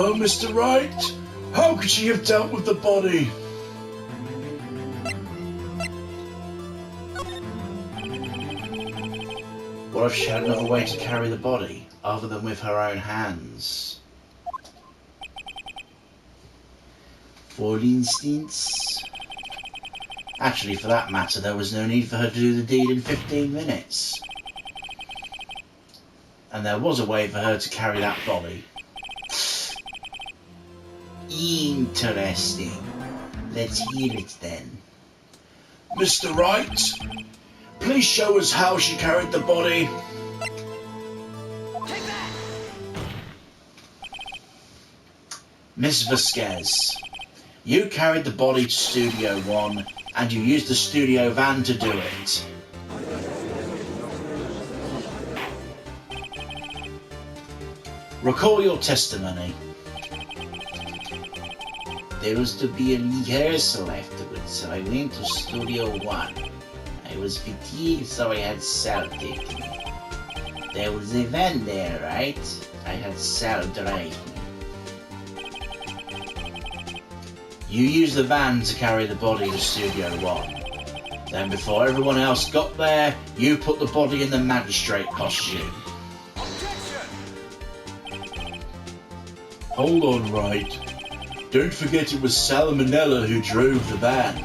Well, Mr. Wright, how could she have dealt with the body? What if she had another way to carry the body, other than with her own hands? For instance... Actually, for that matter, there was no need for her to do the deed in 15 minutes. And there was a way for her to carry that body. Interesting. Let's hear it then. Mr. Wright, please show us how she carried the body. Take that! Miss Vasquez, you carried the body to Studio 1 and you used the studio van to do it. Recall your testimony. There was to be a rehearsal afterwards, so I went to Studio 1. I was fatigued, so I had sal taken. There was a van there, right? I had sal drive me. You used the van to carry the body to Studio 1. Then before everyone else got there, you put the body in the magistrate costume. Hold on, Wright. Don't forget it was Salmonella who drove the van.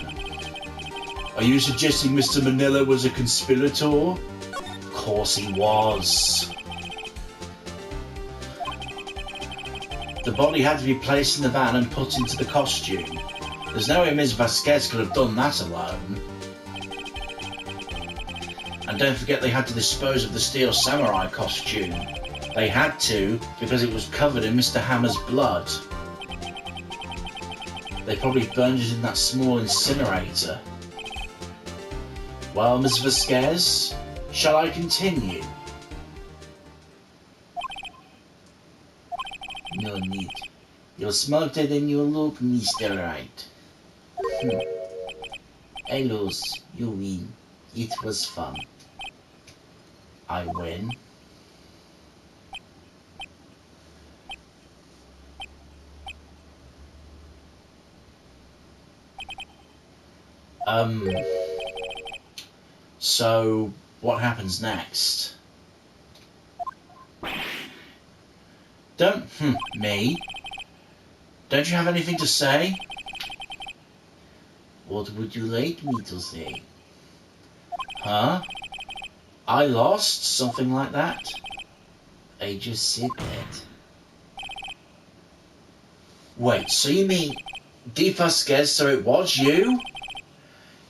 Are you suggesting Mr. Manila was a conspirator? Of course he was. The body had to be placed in the van and put into the costume. There's no way Ms. Vasquez could have done that alone. And don't forget they had to dispose of the Steel Samurai costume. They had to because it was covered in Mr. Hammer's blood. They probably burned it in that small incinerator. Well, Ms. Vasquez, shall I continue? No need. You're smarter than you look, Mr. Wright. I lose, you win. It was fun. I win. So what happens next? Don't, me? Don't you have anything to say? What would you like me to say? Huh? I lost? Something like that? I just said that. Wait, so you mean Dee Vasquez, so it was you?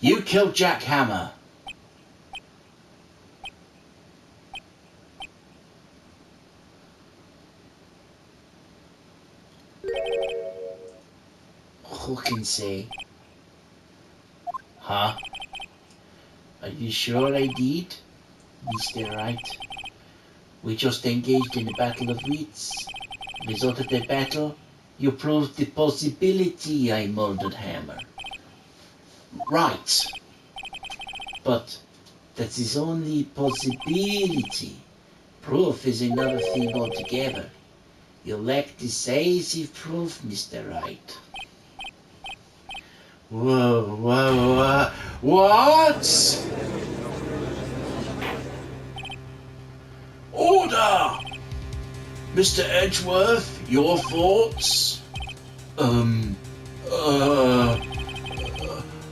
You killed Jack Hammer. Who can say? Huh? Are you sure I did, Mr. Wright? We just engaged in a battle of wits. Result of the battle, you proved the possibility I murdered Hammer. Right. But that is only possibility. Proof is another thing altogether. You lack decisive proof, Mr. Wright. Whoa, what? Order! Mr. Edgeworth, your thoughts?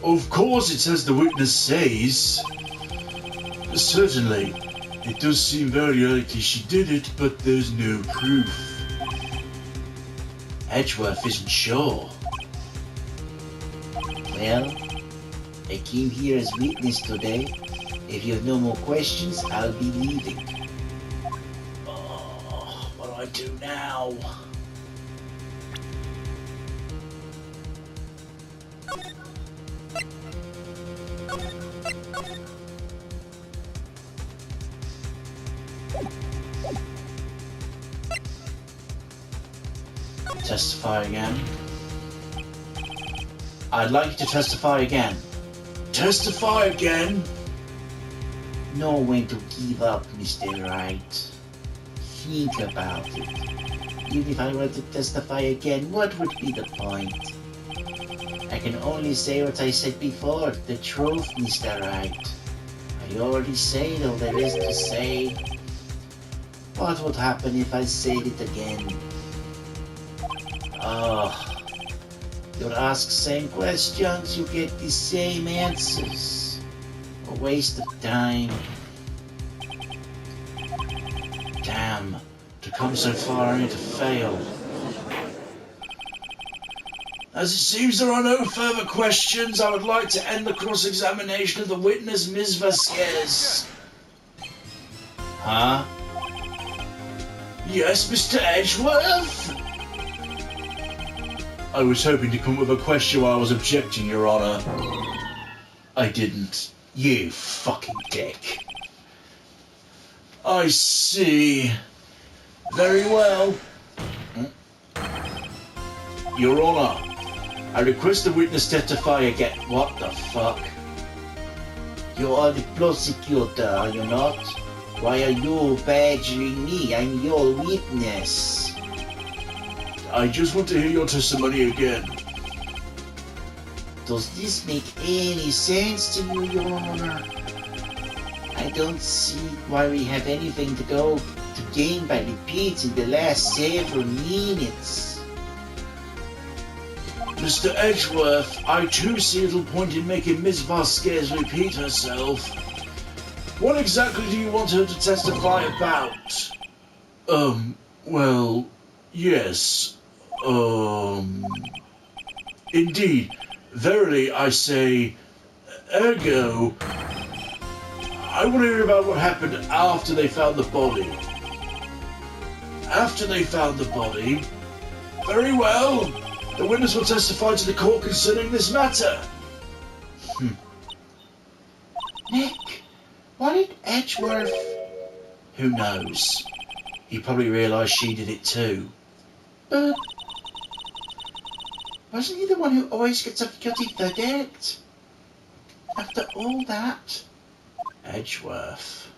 Of course it's as the witness says. Certainly. It does seem very likely she did it, but there's no proof. Edgeworth isn't sure. Well, I came here as witness today. If you have no more questions, I'll be leaving. Oh, what do I do now? Testify again. I'd like you to testify again. Testify again? Know when to give up, Mr. Wright. Think about it. Even if I were to testify again, what would be the point? I can only say what I said before, the truth, Mr. Wright. I already said all there is to say. What would happen if I said it again? Oh, you ask same questions, you get the same answers. A waste of time. Damn, to come so far only to fail. As it seems there are no further questions, I would like to end the cross-examination of the witness, Ms. Vasquez. Huh? Yes, Mr. Edgeworth? I was hoping to come up with a question while I was objecting, Your Honor. I didn't. You fucking dick. I see. Very well. Your Honor, I request the witness testify again. What the fuck? You are the prosecutor, are you not? Why are you badgering me? I'm your witness. I just want to hear your testimony again. Does this make any sense to you, Your Honor? I don't see why we have anything to gain by repeating the last several minutes. Mr. Edgeworth, I too see little point in making Miss Vasquez repeat herself. What exactly do you want her to testify about? Well, yes. Indeed, verily I say, ergo, I want to hear about what happened after they found the body. After they found the body? Very well. The witness will testify to the court concerning this matter. Nick, why did Edgeworth... Who knows? He probably realised she did it too. But... wasn't he the one who always gets a guilty verdict? After all that? Edgeworth.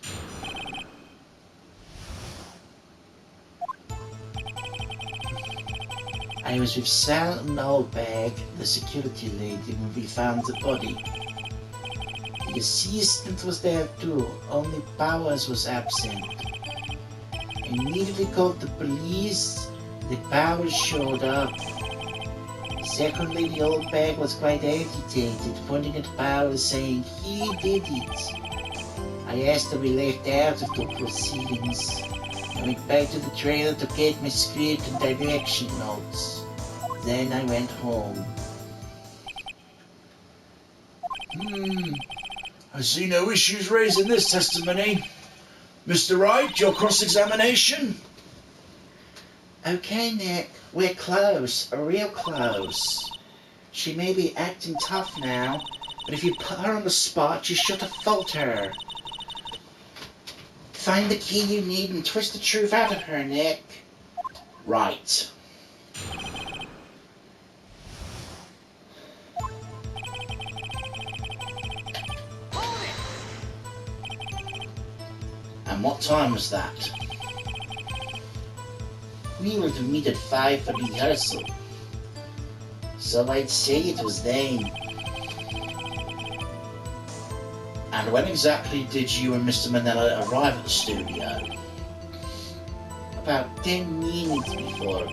I was with Sal and Oldbag, the security lady, when we found the body. The assistant was there too, only Powers was absent. I immediately called the police. The Powers showed up. Second Lady Oldbag was quite agitated, pointing at Powers saying he did it. I asked to be left out of the proceedings. I went back to the trailer to get my script and direction notes. Then I went home. I see no issues raised in this testimony. Mr. Wright, your cross-examination? Okay, Nick, we're close, real close. She may be acting tough now, but if you put her on the spot, you should have faltered. Find the key you need and twist the truth out of her, Nick. Right. And what time was that? We were to meet at 5 for rehearsal. So I'd say it was then. And when exactly did you and Mr. Manella arrive at the studio? About 10 minutes before.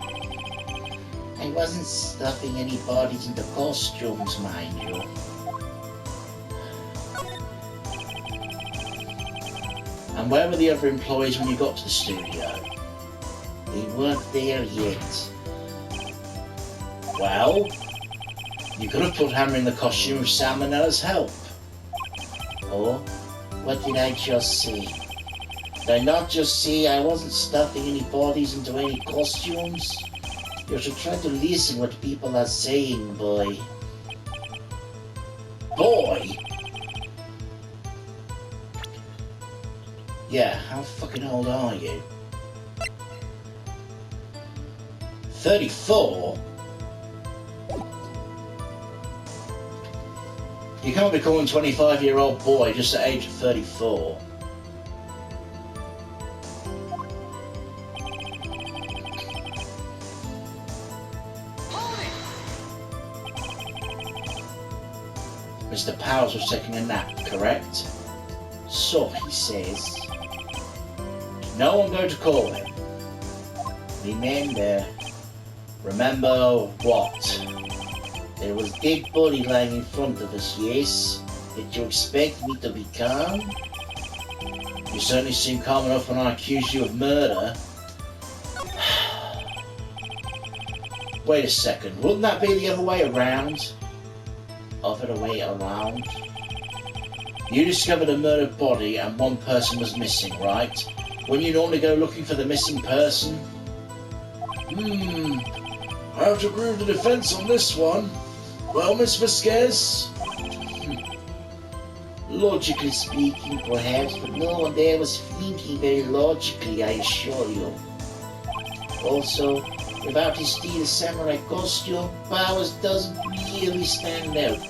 I wasn't stuffing any bodies into costumes, mind you. And where were the other employees when you got to the studio? They weren't there yet. Well, you could have put Hammer in the costume with Sam Manella's help. Or, what did I just say? Did I not just say I wasn't stuffing any bodies into any costumes? You should try to listen what people are saying, boy. Boy? Yeah, how fucking old are you? 34? You can't be calling 25-year-old boy just at age of 34. Mr. Powers was taking a nap, correct? So he says. No, I'm going to call him. Remember what? There was dead body lying in front of us, yes? Did you expect me to be calm? You certainly seem calm enough when I accuse you of murder. Wait a second, wouldn't that be the other way around? Other way around? You discovered a murdered body and one person was missing, right? Wouldn't you normally go looking for the missing person? I have to agree with the defense on this one. Well, Miss Vasquez? Logically speaking, perhaps, but no one there was thinking very logically, I assure you. Also, without his steel samurai costume, Powers doesn't really stand out.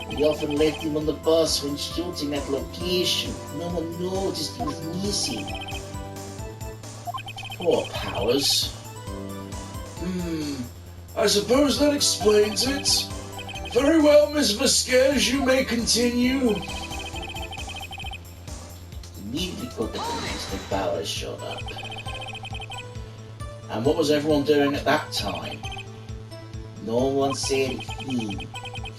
We often left him on the bus when shooting at location. No one noticed he was missing. Poor Powers. I suppose that explains it. Very well, Miss Vasquez, you may continue. Immediately got the police, the Powers showed up. And what was everyone doing at that time? No one said a thing.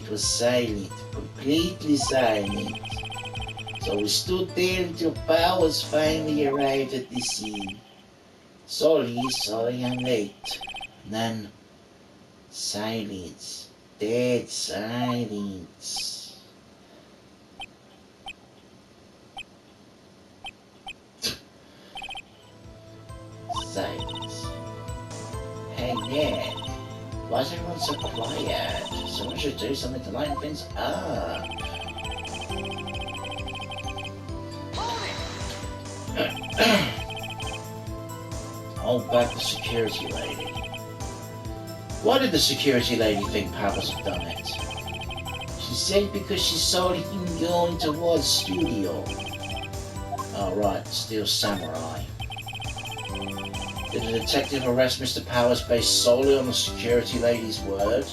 It was silent, completely silent. So we stood there until Powers finally arrived at the scene. Sorry, I'm late. And then, silence. Dead silence. Silence. Hey Nick, why is everyone so quiet? Someone should do something to lighten things up. Hold back the security lady. Why did the security lady think Powers had done it? She said because she saw him going towards the studio. Oh right, Steel Samurai. Did the detective arrest Mr. Powers based solely on the security lady's word?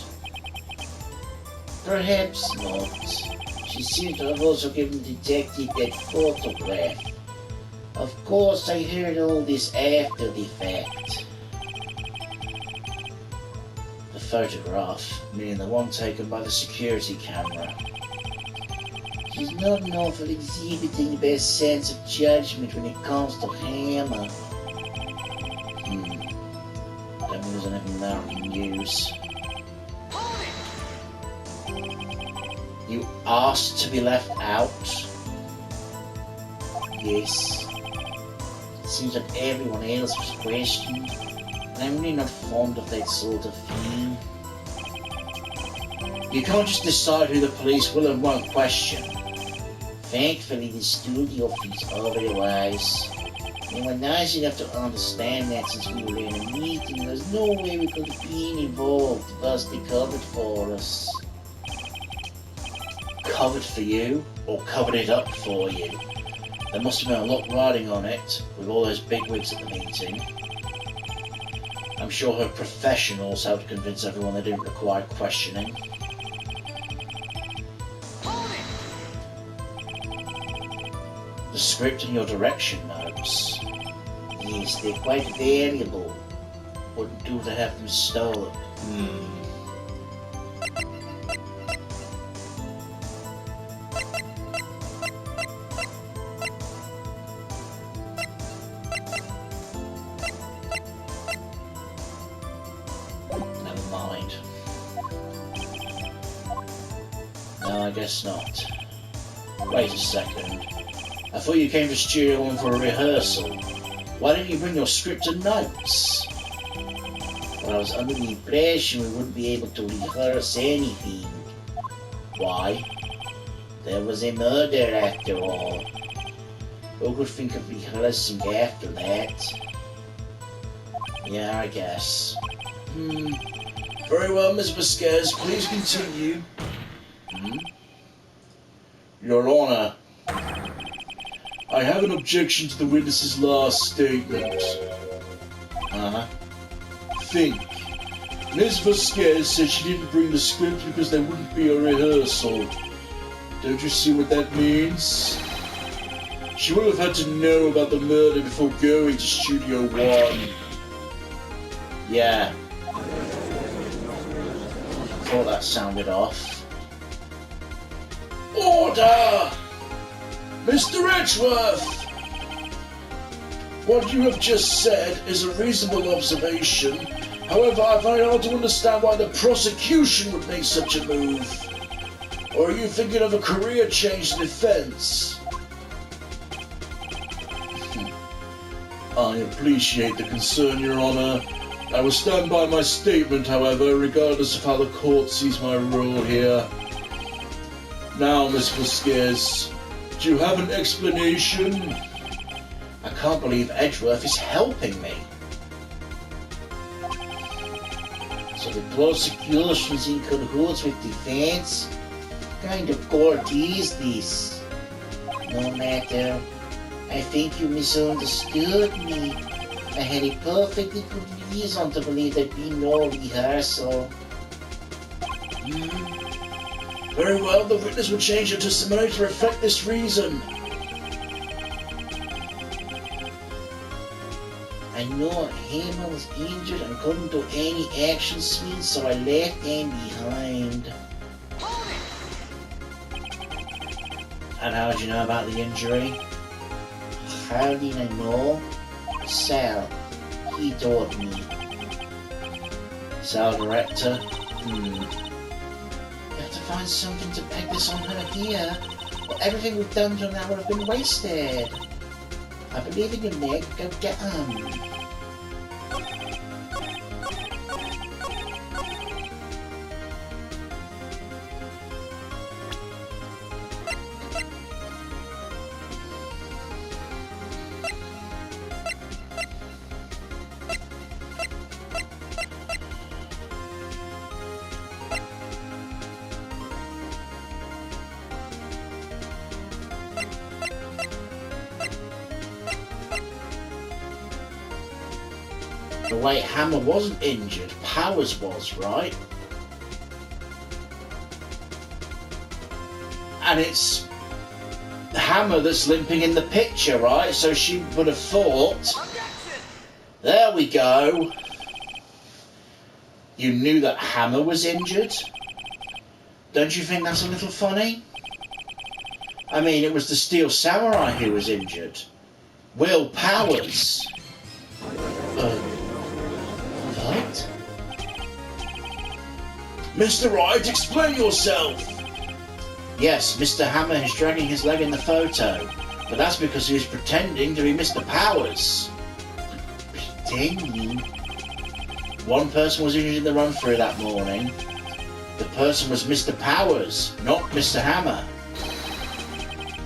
Perhaps not. She seemed to have also given the detective that photograph. Of course, I heard all this after the fact. The photograph, meaning the one taken by the security camera. She's not known for exhibiting the best sense of judgment when it comes to Hammer. Don't think there's anything there I can use. You asked to be left out? Yes. It seems like everyone else was questioned, and I'm really not fond of that sort of thing. You can't just decide who the police will and won't question. Thankfully, the studio thinks otherwise. They were nice enough to understand that since we were in a meeting, there's no way we could have been involved, thus they covered for us. Covered for you, or covered it up for you? There must have been a lot riding on it, with all those bigwigs at the meeting. I'm sure her professionals helped convince everyone they didn't require questioning. The script and your direction notes. Yes, they're quite variable. Wouldn't do to have them stolen. Never mind. No, I guess not. Wait a second. I thought you came to Studio One for a rehearsal. Why didn't you bring your script and notes? Well, I was under the impression we wouldn't be able to rehearse anything. Why? There was a murder after all. Who could think of rehearsing after that? Yeah, I guess. Very well, Miss Vasquez, please continue. Your Honor, I have an objection to the witness's last statement. Think. Ms. Vasquez said she didn't bring the script because there wouldn't be a rehearsal. Don't you see what that means? She would have had to know about the murder before going to Studio One. Yeah. Thought that sounded off. Order! Mr. Edgeworth! What you have just said is a reasonable observation. However, I find it hard to understand why the prosecution would make such a move. Or are you thinking of a career change in defense? I appreciate the concern, Your Honor. I will stand by my statement, however, regardless of how the court sees my role here. Now, Miss Vasquez, do you have an explanation? I can't believe Edgeworth is helping me. So the prosecution's in cahoots with defense? What kind of court is this? No matter. I think you misunderstood me. I had a perfectly good reason to believe there'd be no rehearsal. Very well, the witness will change her testimony to reflect this reason. I know Hammer was injured and couldn't do any action scenes, so I left him behind. And how did you know about the injury? How did I know? Sal, he told me. Sal, director? You have to find something to peg this on her here, or everything we've done till now would have been wasted. I believe in you, Nick. Go get 'em. The way Hammer wasn't injured, Powers was, right? And it's Hammer that's limping in the picture, right? So she would have thought, there we go. You knew that Hammer was injured? Don't you think that's a little funny? I mean, it was the Steel Samurai who was injured. Will Powers. What? Mr. Wright, explain yourself! Yes, Mr. Hammer is dragging his leg in the photo, but that's because he was pretending to be Mr. Powers. Pretending? One person was injured in the run-through that morning. The person was Mr. Powers, not Mr. Hammer.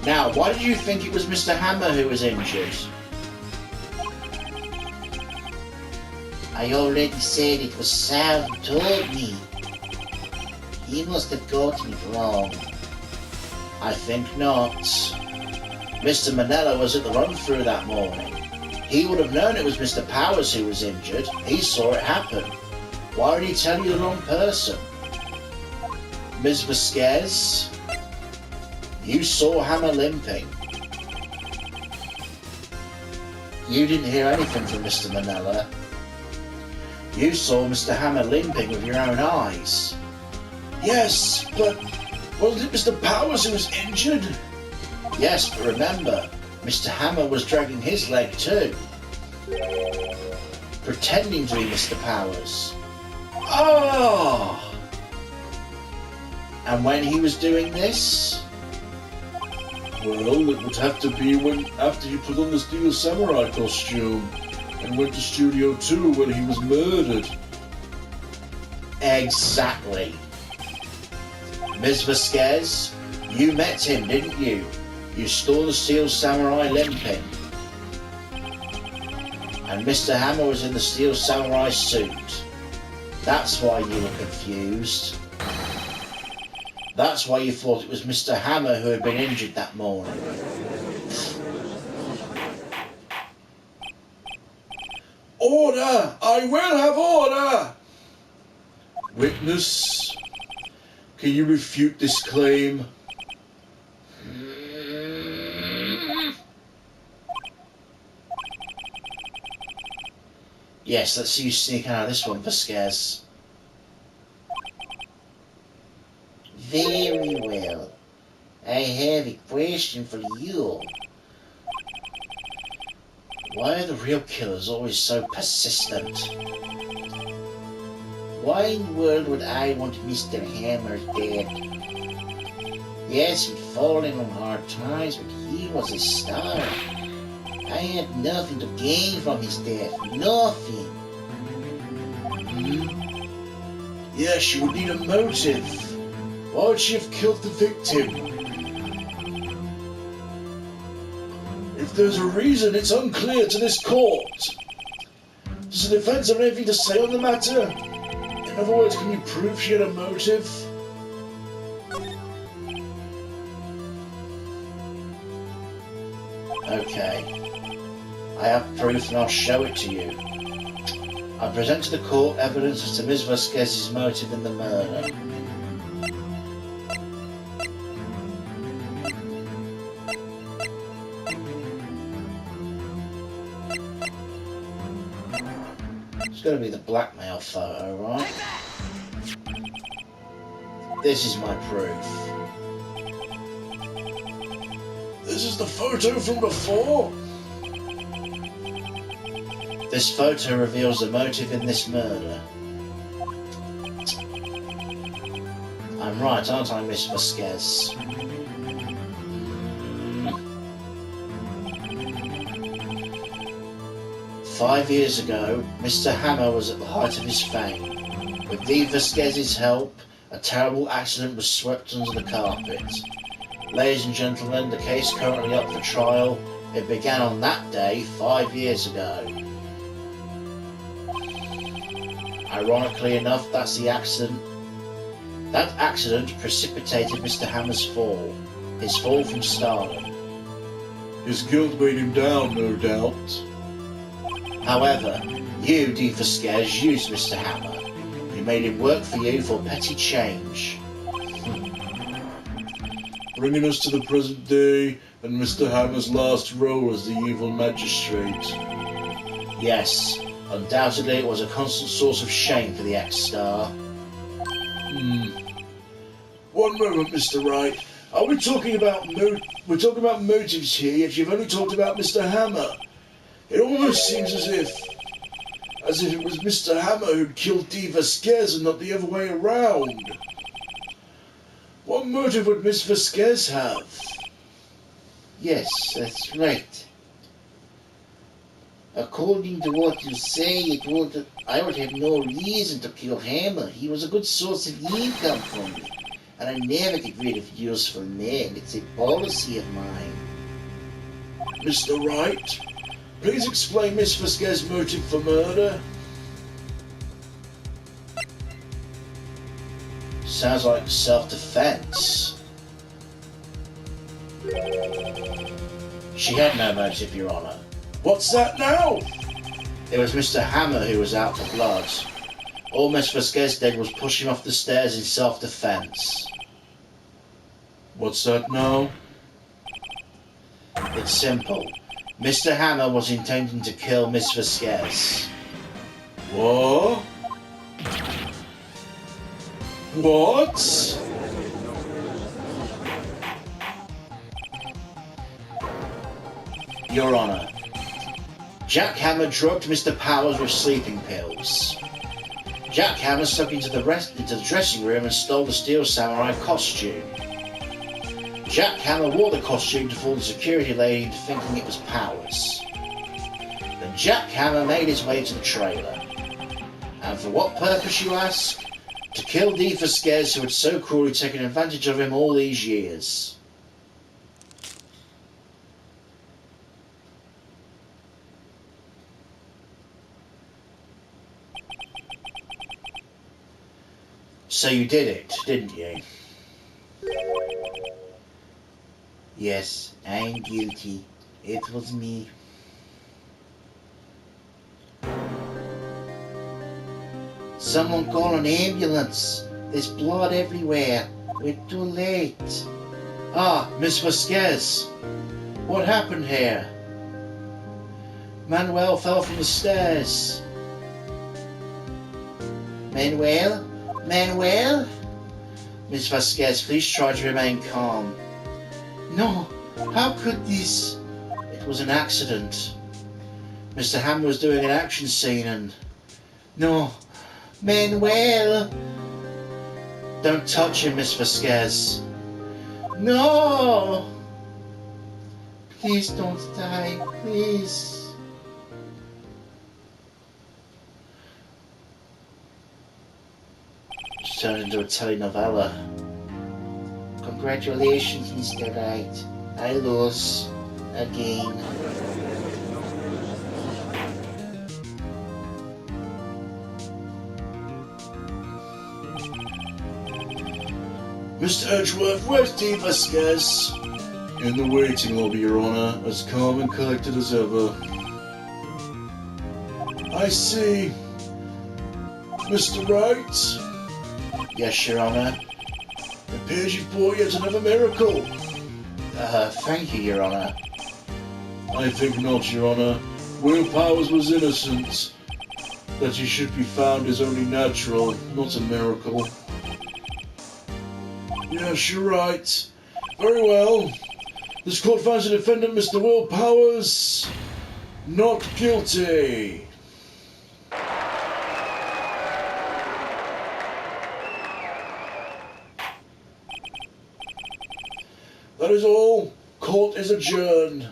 Now, why did you think it was Mr. Hammer who was injured? I already said it was Sal who told me. He must have got me wrong. I think not. Mr. Manella was at the run-through that morning. He would have known it was Mr. Powers who was injured. He saw it happen. Why did he tell you the wrong person? Ms. Vasquez, you saw Hammer limping. You didn't hear anything from Mr. Manella. You saw Mr. Hammer limping with your own eyes. Yes, but wasn't it Mr. Powers who was injured? Yes, but remember, Mr. Hammer was dragging his leg too. Pretending to be Mr. Powers. Ah! And when he was doing this? Well, it would have to be after he put on the Steel Samurai costume and went to Studio 2 when he was murdered. Exactly. Ms. Vasquez, you met him, didn't you? You saw the Steel Samurai limping. And Mr. Hammer was in the Steel Samurai suit. That's why you were confused. That's why you thought it was Mr. Hammer who had been injured that morning. Order! I will have order! Witness, can you refute this claim? Yes, let's see you sneak out of this one, Vasquez. Very well. I have a question for you. Why are the real killers always so persistent? Why in the world would I want Mr. Hammer dead? Yes, he'd fallen on hard times, but he was a star. I had nothing to gain from his death. Nothing. Yes, you would need a motive. Why would she have killed the victim? If there's a reason, it's unclear to this court. Does the defense have anything to say on the matter? In other words, can you prove she had a motive? Okay. I have proof and I'll show it to you. I present to the court evidence as to Ms. Vasquez's motive in the murder. It's going to be the blackmail photo, right? This is my proof. This is the photo from before? This photo reveals the motive in this murder. I'm right, aren't I, Miss Vasquez? 5 years ago, Mr. Hammer was at the height of his fame. With Dee Vasquez's help, a terrible accident was swept under the carpet. Ladies and gentlemen, the case currently up for trial. It began on that day 5 years ago. Ironically enough, that's the accident. That accident precipitated Mr. Hammer's fall. His fall from stardom. His guilt weighed him down, no doubt. However, you, Dee Vasquez, used Mr. Hammer. You made him work for you for petty change. Bringing us to the present day and Mr. Hammer's last role as the evil magistrate. Yes, undoubtedly it was a constant source of shame for the ex-star. One moment, Mr. Wright. Are we talking about we're talking about motives here, yet you've only talked about Mr. Hammer. It almost seems as if it was Mr. Hammer who'd killed Dee Vasquez and not the other way around. What motive would Miss Vasquez have? Yes, that's right. According to what you say, I would have no reason to kill Hammer. He was a good source of income for me, and I never get rid of useful men. It's a policy of mine. Mr. Wright, please explain Miss Vasquez's motive for murder. Sounds like self-defense. She had no motive, Your Honor. What's that now? It was Mr. Hammer who was out for blood. All Miss Vasquez did was push him off the stairs in self-defense. What's that now? It's simple. Mr. Hammer was intending to kill Miss Vasquez. What? What? Your Honor, Jack Hammer drugged Mr. Powers with sleeping pills. Jack Hammer snuck into the dressing room and stole the Steel Samurai costume. Jack Hammer wore the costume to fool the security lady into thinking it was Powers. Then Jack Hammer made his way to the trailer. And for what purpose, you ask? To kill Dee Vasquez, who had so cruelly taken advantage of him all these years. So you did it, didn't you? Yes, I'm guilty. It was me. Someone call an ambulance. There's blood everywhere. We're too late. Ah, Miss Vasquez. What happened here? Manuel fell from the stairs. Manuel? Manuel? Miss Vasquez, please try to remain calm. No, how could this? It was an accident. Mr. Hammer was doing an action scene and... No, Manuel! Don't touch him, Miss Vasquez. No! Please don't die, please. It's turned into a telenovela. Congratulations, Mr. Wright. I lost again. Mr. Edgeworth, where's Dean Vasquez? In the waiting lobby, Your Honor, as calm and collected as ever. I see. Mr. Wright? Yes, Your Honor. It appears you've brought yet another miracle. Thank you, Your Honor. I think not, Your Honor. Will Powers was innocent. That he should be found is only natural, not a miracle. Yes, you're right. Very well. This court finds the defendant, Mr. Will Powers, not guilty. That is all. Court is adjourned.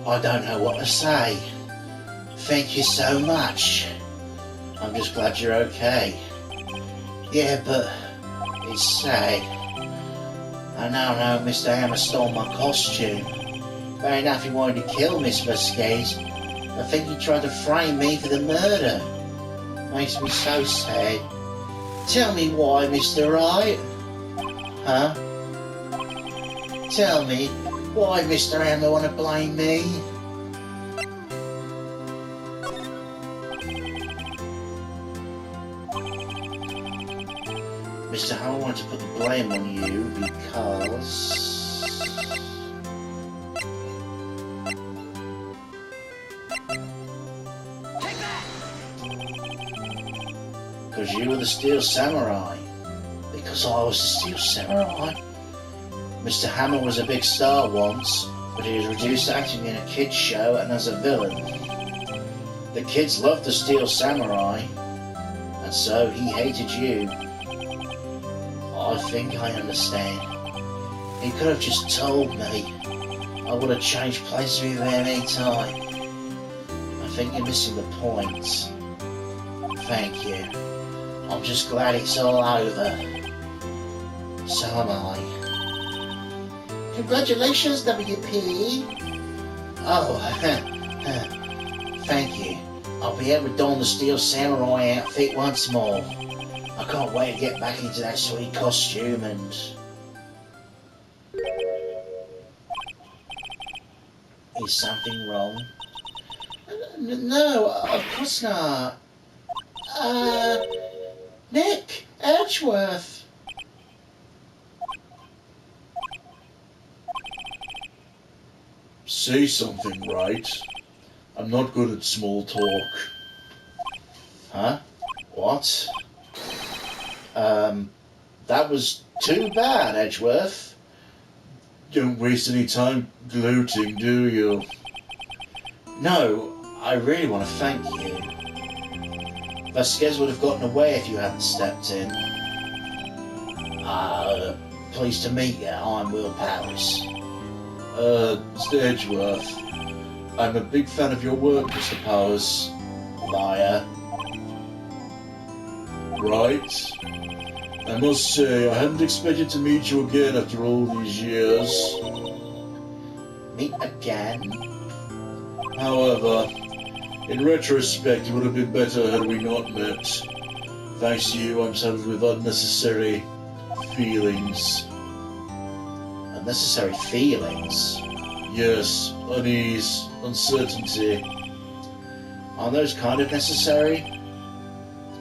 I don't know what to say. Thank you so much. I'm just glad you're okay. Yeah, but it's sad. I now know Mr. Hammer stole my costume. Fair enough, he wanted to kill Miss Vasquez. I think he tried to frame me for the murder. Makes me so sad. Tell me why, Mr. Wright. Huh? Tell me why Mr. Hammer want to blame me. Mr. Hammer wanted to put the blame on you because... Because you were the Steel Samurai. Because I was the Steel Samurai. Mr. Hammer was a big star once, but he was reduced to acting in a kids show and as a villain. The kids loved the Steel Samurai, and so he hated you. I think I understand. He could have just told me. I would have changed places with him any time. I think you're missing the point. Thank you. I'm just glad it's all over. So am I. Congratulations, WP. Oh, thank you. I'll be able to don the Steel Samurai outfit once more. I can't wait to get back into that sweet costume and... Is something wrong? No, of course not. Nick Edgeworth. Say something, Wright. I'm not good at small talk. Huh? What? That was too bad, Edgeworth. Don't waste any time gloating, do you? No, I really want to thank you. Vasquez would have gotten away if you hadn't stepped in. Pleased to meet you. I'm Will Powers. Mr. Edgeworth, I'm a big fan of your work, Mr. Powers. Liar. Right? I must say, I hadn't expected to meet you again after all these years. Meet again? However, in retrospect, it would have been better had we not met. Thanks to you, I'm saddled with unnecessary feelings. Unnecessary feelings? Yes, unease, uncertainty. Are those kind of necessary?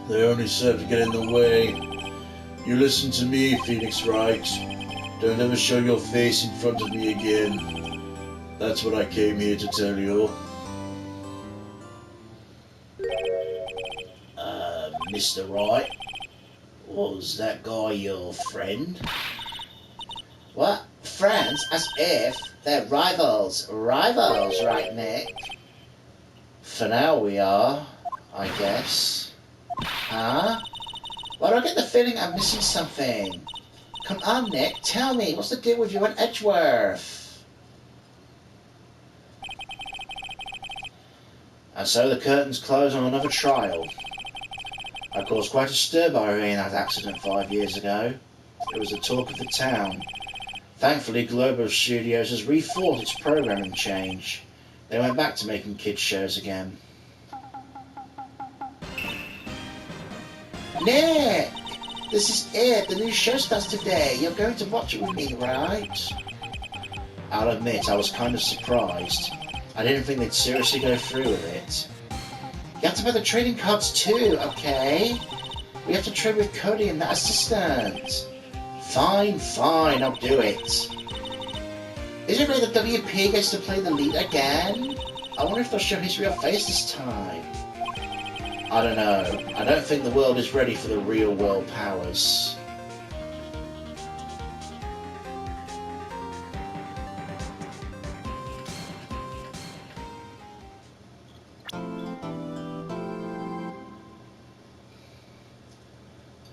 They only serve to get in the way. You listen to me, Phoenix Wright. Don't ever show your face in front of me again. That's what I came here to tell you. Mr. Wright, was that guy your friend? What? Friends? As if they're rivals. Rivals, right, Nick? For now we are, I guess. Huh? Why do I get the feeling I'm missing something? Come on, Nick, tell me, what's the deal with you and Edgeworth? And so the curtains close on another trial. I caused quite a stir by in that accident 5 years ago. It was the talk of the town. Thankfully, Global Studios has rethought its programming change. They went back to making kids shows again. Nick! This is it, the new show starts today. You're going to watch it with me, right? I'll admit, I was kind of surprised. I didn't think they'd seriously go through with it. You have to buy the trading cards too, okay? We have to trade with Cody and that assistant. Fine, I'll do it. Is it really the WP gets to play the lead again? I wonder if they'll show his real face this time. I don't know. I don't think the world is ready for the real world powers.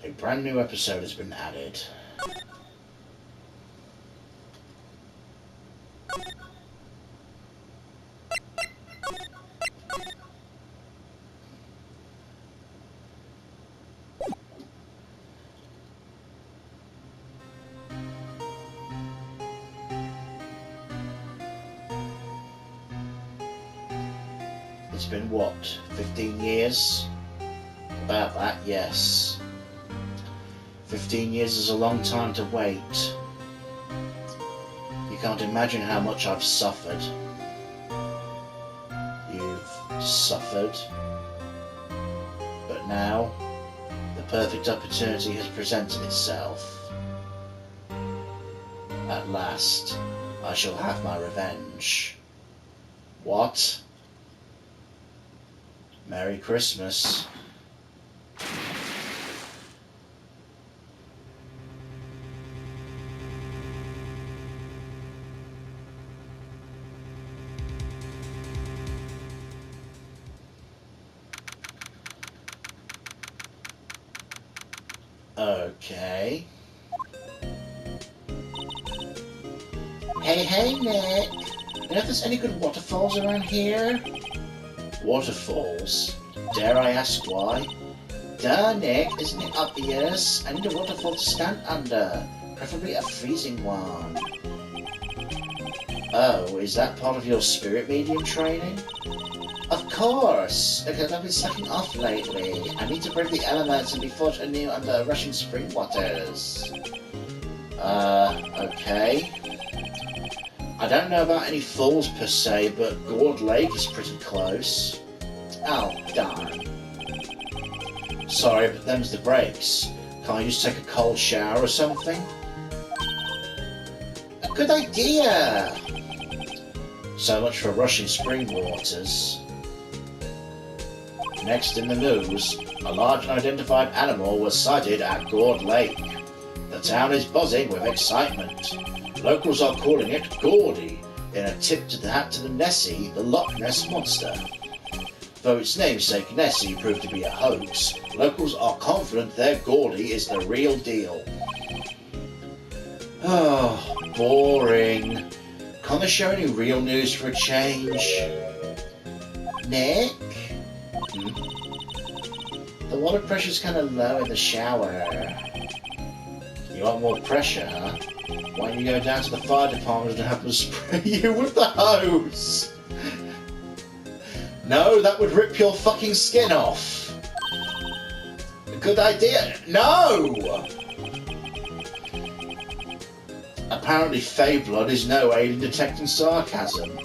A brand new episode has been added. It's been what, 15 years? About that, yes. 15 years is a long time to wait. You can't imagine how much I've suffered. You've suffered. But now, the perfect opportunity has presented itself. At last, I shall have my revenge. What? Merry Christmas. Okay. Hey, Nick. You know if there's any good waterfalls around here? Waterfalls? Dare I ask why? Duh, Nick. Isn't it obvious? I need a waterfall to stand under. Preferably a freezing one. Oh, is that part of your spirit medium training? Of course, because I've been slacking off lately. I need to brave the elements and be forged anew under rushing spring waters. Okay. I don't know about any falls per se, but Gourd Lake is pretty close. Oh, darn. Sorry, but them's the breaks. Can't you just take a cold shower or something? A good idea! So much for rushing spring waters. Next in the news, a large unidentified animal was sighted at Gourd Lake. The town is buzzing with excitement. Locals are calling it Gordy, in a tip to the Nessie, the Loch Ness Monster. Though its namesake Nessie proved to be a hoax, locals are confident their Gordy is the real deal. Oh, boring. Can't they show any real news for a change? Nick? Hmm? The water pressure's kind of low in the shower. You want more pressure, huh? Why don't you go down to the fire department and have them spray you with the hose? No, that would rip your fucking skin off. A good idea. No! Apparently Fey blood is no aid in detecting sarcasm.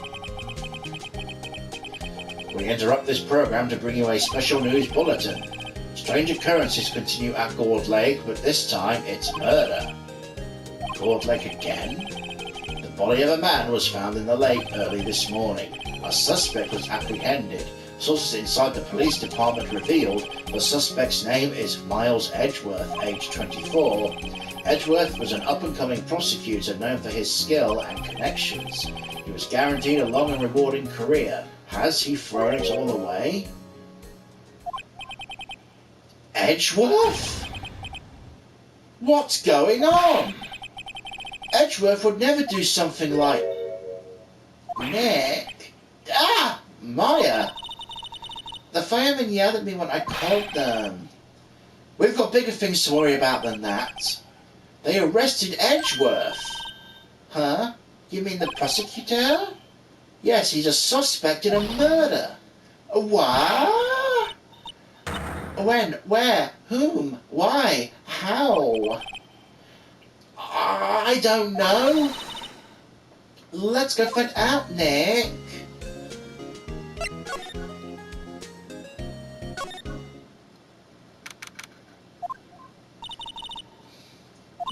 We interrupt this program to bring you a special news bulletin. Strange occurrences continue at Gourd Lake, but this time it's murder. Court Lake again? The body of a man was found in the lake early this morning. A suspect was apprehended. Sources inside the police department revealed the suspect's name is Miles Edgeworth, age 24. Edgeworth was an up-and-coming prosecutor known for his skill and connections. He was guaranteed a long and rewarding career. Has he thrown it all away? Edgeworth? What's going on? Edgeworth would never do something like... Nick? Ah! Maya! The firemen yelled at me when I called them. We've got bigger things to worry about than that. They arrested Edgeworth. Huh? You mean the prosecutor? Yes, he's a suspect in a murder. What? When? Where? Whom? Why? How? I don't know. Let's go find out, Nick.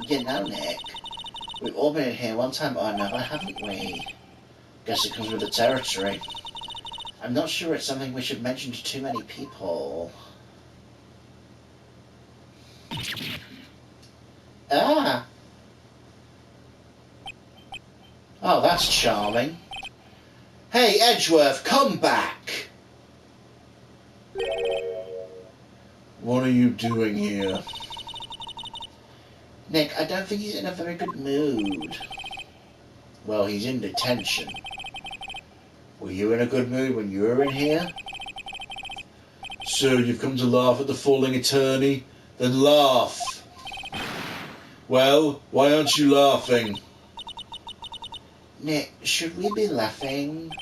You know, Nick, we've all been in here one time or another, haven't we? Guess it comes with the territory. I'm not sure it's something we should mention to too many people. Ah! Oh, that's charming. Hey, Edgeworth, come back! What are you doing here? Nick, I don't think he's in a very good mood. Well, he's in detention. Were you in a good mood when you were in here? So you've come to laugh at the falling attorney? Then laugh. Well, why aren't you laughing? Nick, should we be laughing?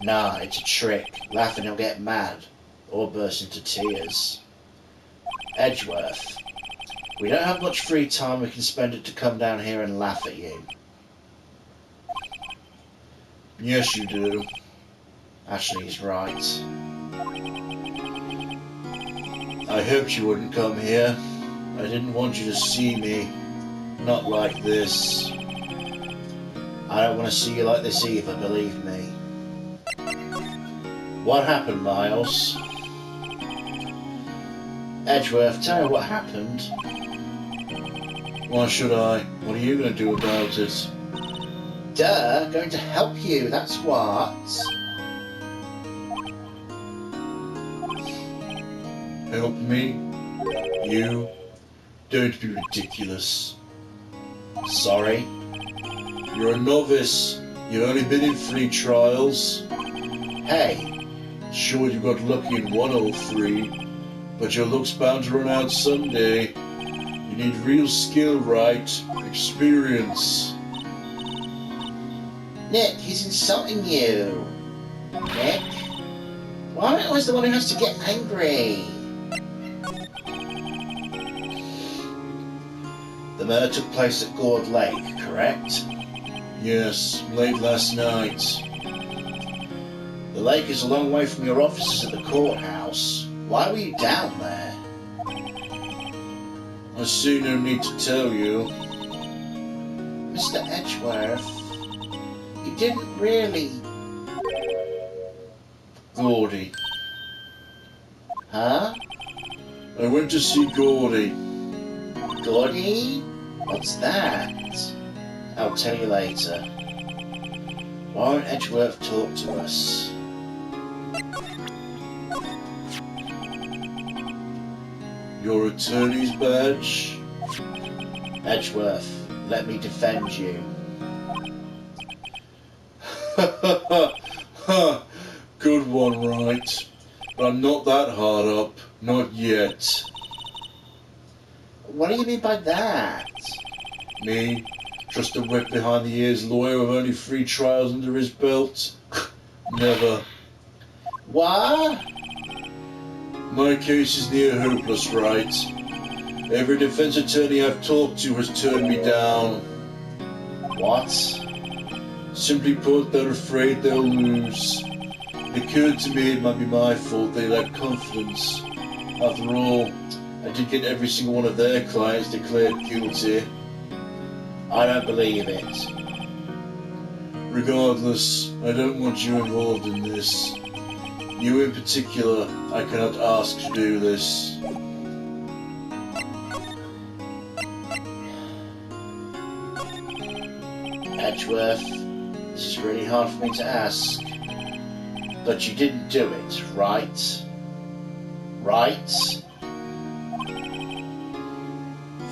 Nah, it's a trick. Laughing he'll get mad. Or burst into tears. Edgeworth. We don't have much free time. We can spend it to come down here and laugh at you. Yes, you do. Actually, he's right. I hoped you wouldn't come here. I didn't want you to see me. Not like this. I don't want to see you like this either, believe me. What happened, Miles? Edgeworth, tell me what happened. Why should I? What are you going to do about it? Duh, going to help you, that's what. Help me? You? Don't be ridiculous. Sorry. You're a novice. You've only been in 3 trials. Hey. Sure, you got lucky in 103, but your luck's bound to run out someday. You need real skill, Wright. Experience. Nick, he's insulting you. Nick? Why am I always the one who has to get angry? The murder took place at Gourd Lake, correct? Yes, late last night. The lake is a long way from your offices at the courthouse. Why were you down there? I see no need to tell you. Mr. Edgeworth, you didn't really... Gordy. Huh? I went to see Gordy. Gordy? What's that? I'll tell you later. Why won't Edgeworth talk to us? Your attorney's badge? Edgeworth, let me defend you. Ha! Good one, Wright. But I'm not that hard up. Not yet. What do you mean by that? Me? Just a wet behind the ears lawyer with only 3 trials under his belt? Never. What? My case is near hopeless, Wright. Every defense attorney I've talked to has turned me down. What? Simply put, they're afraid they'll lose. It occurred to me it might be my fault they lack confidence. After all, I did get every single one of their clients declared guilty. I don't believe it. Regardless, I don't want you involved in this. You in particular, I cannot ask to do this. Edgeworth, this is really hard for me to ask. But you didn't do it, right? Right?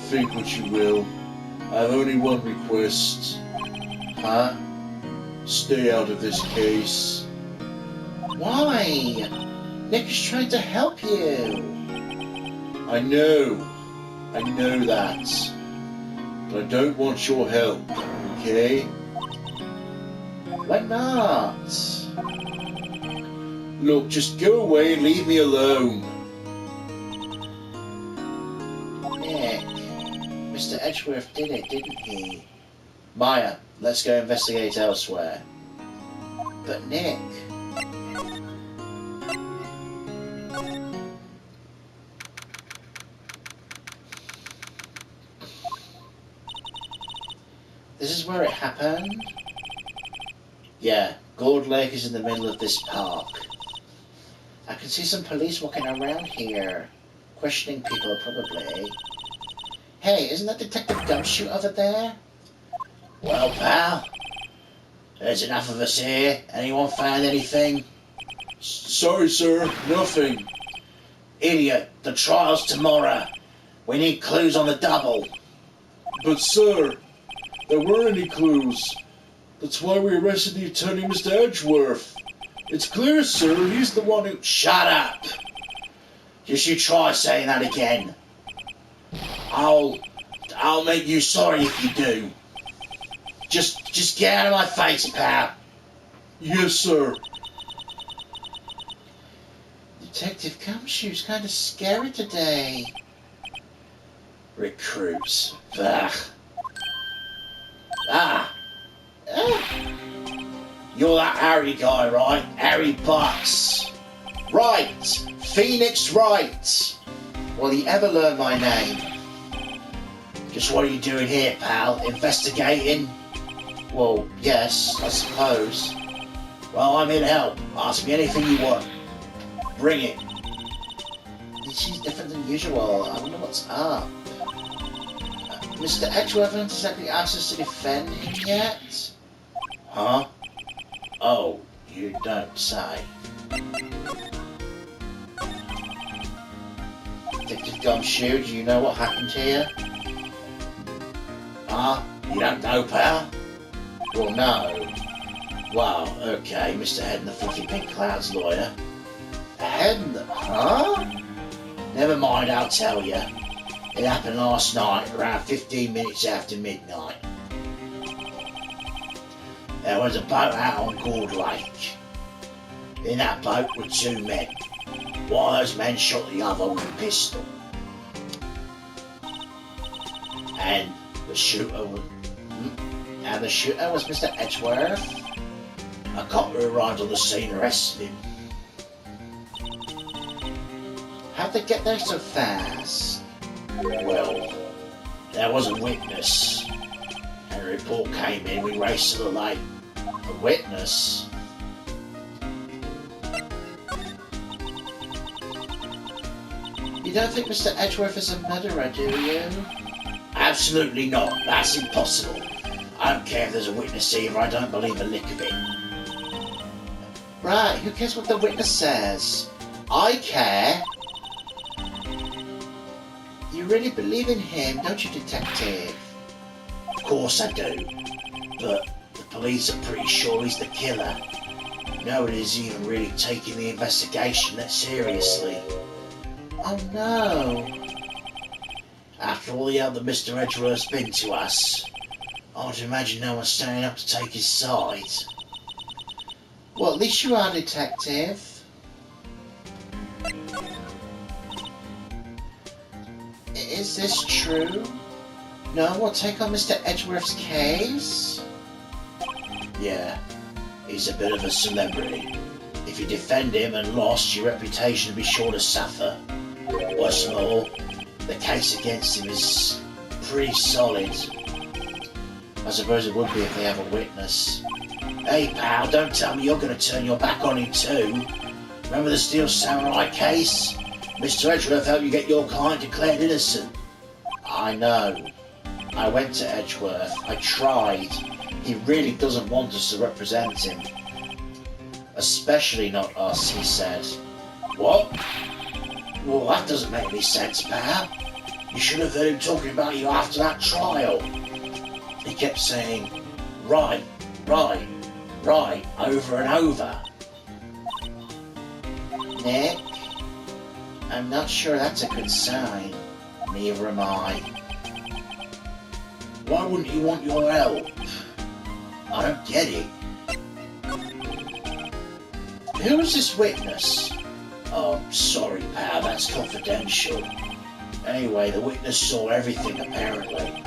Think what you will. I have only one request. Huh? Stay out of this case. Why? Nick is trying to help you. I know that. But I don't want your help, okay? Why not? Look, just go away and leave me alone. Nick, Mr. Edgeworth did it, didn't he? Maya, let's go investigate elsewhere. But Nick... This is where it happened? Yeah, Gold Lake is in the middle of this park. I can see some police walking around here, questioning people probably. Hey, isn't that Detective Gumshoe over there? Well, pal, there's enough of us here. Anyone found anything? Sorry, sir, nothing. Idiot, the trial's tomorrow. We need clues on the double. But, sir, there weren't any clues. That's why we arrested the attorney, Mr. Edgeworth. It's clear, sir, he's the one who... Shut up! Just you try saying that again. I'll make you sorry if you do. Just get out of my face, pal. Yes, sir. Detective Gumshoe's kind of scary today. Recruits. Ugh. You're that Harry guy, right? Harry Bucks. Right. Phoenix Wright. Will you ever learn my name? Just what are you doing here, pal? Investigating? Well, yes, I suppose. Well, I'm here to help. Ask me anything you want. Bring it. She's different than usual. I wonder what's up. Mr. Edgeworth hasn't exactly asked us to defend him yet? Huh? Oh, you don't say. Detective Gumshoe, do you know what happened here? You don't know, pal? Well, no. Wow, okay, Mr. Head in the Fluffy Pink Cloud's lawyer. Head in the... Huh? Never mind, I'll tell you. It happened last night, around 15 minutes after midnight. There was a boat out on Gold Lake. In that boat were two men. One of those men shot the other with a pistol. And the shooter was... Mr. Edgeworth. A cop who arrived on the scene arrested him. How'd they get there so fast? Well, there was a witness, and a report came in. We raced to the lake. A witness? You don't think Mr. Edgeworth is a murderer, do you? Absolutely not. That's impossible. I don't care if there's a witness either. I don't believe a lick of it. Right, who cares what the witness says? I care. You really believe in him, don't you, Detective? Of course I do. But the police are pretty sure he's the killer. Nobody's even really taking the investigation that seriously. Oh no. After all the other Mr. Edgeworth's been to us, I would imagine no one's standing up to take his side. Well, at least you are, Detective. Is this true? No one will take on Mr. Edgeworth's case? Yeah, he's a bit of a celebrity. If you defend him and lost, your reputation will be sure to suffer. What's more, the case against him is pretty solid. I suppose it would be if they have a witness. Hey pal, don't tell me you're going to turn your back on him too. Remember the Steel Samurai case? Mr. Edgeworth helped you get your client declared innocent. I know. I went to Edgeworth. I tried. He really doesn't want us to represent him. Especially not us, he said. What? Well, that doesn't make any sense, pal. You should have heard him talking about you after that trial. He kept saying, right, right, right, over and over. Nick, I'm not sure that's a good sign. Neither am I. Why wouldn't you want your help? I don't get it. Who is this witness? Oh, sorry, pal, that's confidential. Anyway, the witness saw everything, apparently.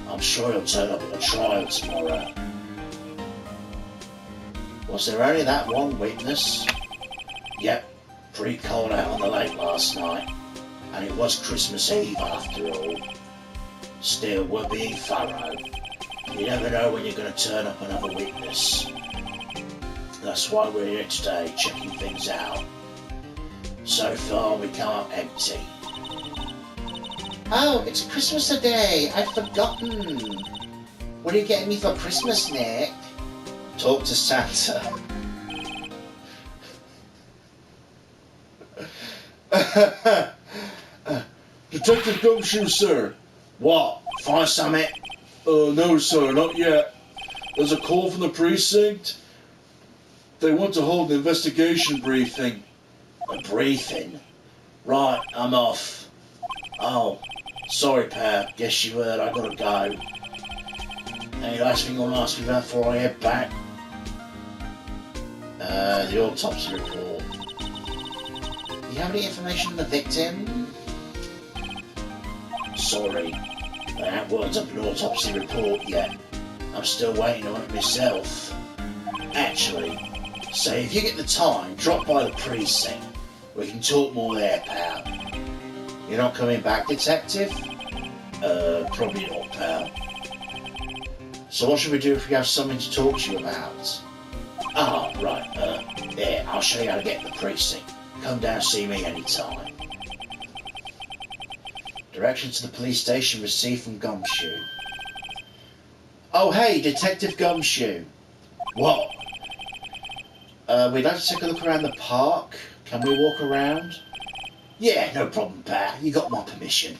I'm sure he'll turn up at the trial tomorrow. Was there only that one witness? Yep, pretty cold out on the lake last night. And it was Christmas Eve after all. Still, we're being thorough. You never know when you're going to turn up another witness. That's why we're here today, checking things out. So far, we come up empty. Oh, it's Christmas today. I'd forgotten. What are you getting me for Christmas, Nick? Talk to Santa. Detective Gumshoe, sir. What? Find something? No, sir, not yet. There's a call from the precinct. They want to hold an investigation briefing. A briefing? Right, I'm off. Oh, sorry, pal. Guess you heard. I gotta go. Any last thing you want to ask me about before I head back? The autopsy report. Do you have any information on the victim? Sorry, I haven't worked up an autopsy report yet. I'm still waiting on it myself. Actually, so if you get the time, drop by the precinct. We can talk more there, pal. You're not coming back, detective? Probably not, pal. So what should we do if we have something to talk to you about? Ah, right, yeah, I'll show you how to get to the precinct. Come down and see me anytime. Directions to the police station received from Gumshoe. Oh, hey, Detective Gumshoe. What? We'd like to take a look around the park. Can we walk around? Yeah, no problem, pal. You got my permission.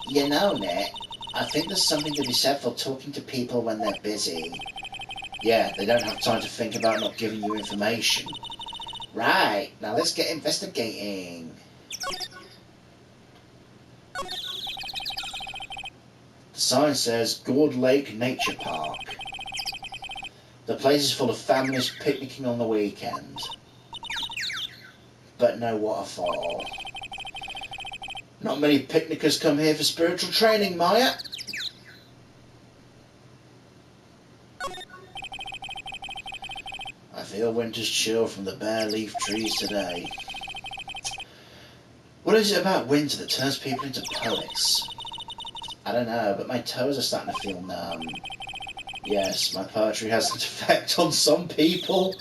You know, Nick, I think there's something to be said for talking to people when they're busy. Yeah, they don't have time to think about not giving you information. Right, now let's get investigating. The sign says Gourd Lake Nature Park. The place is full of families picnicking on the weekend. But no waterfall. Not many picnickers come here for spiritual training, Maya. I feel winter's chill from the bare leaf trees today. What is it about winter that turns people into poets? I don't know, but my toes are starting to feel numb. Yes, my poetry has an effect on some people.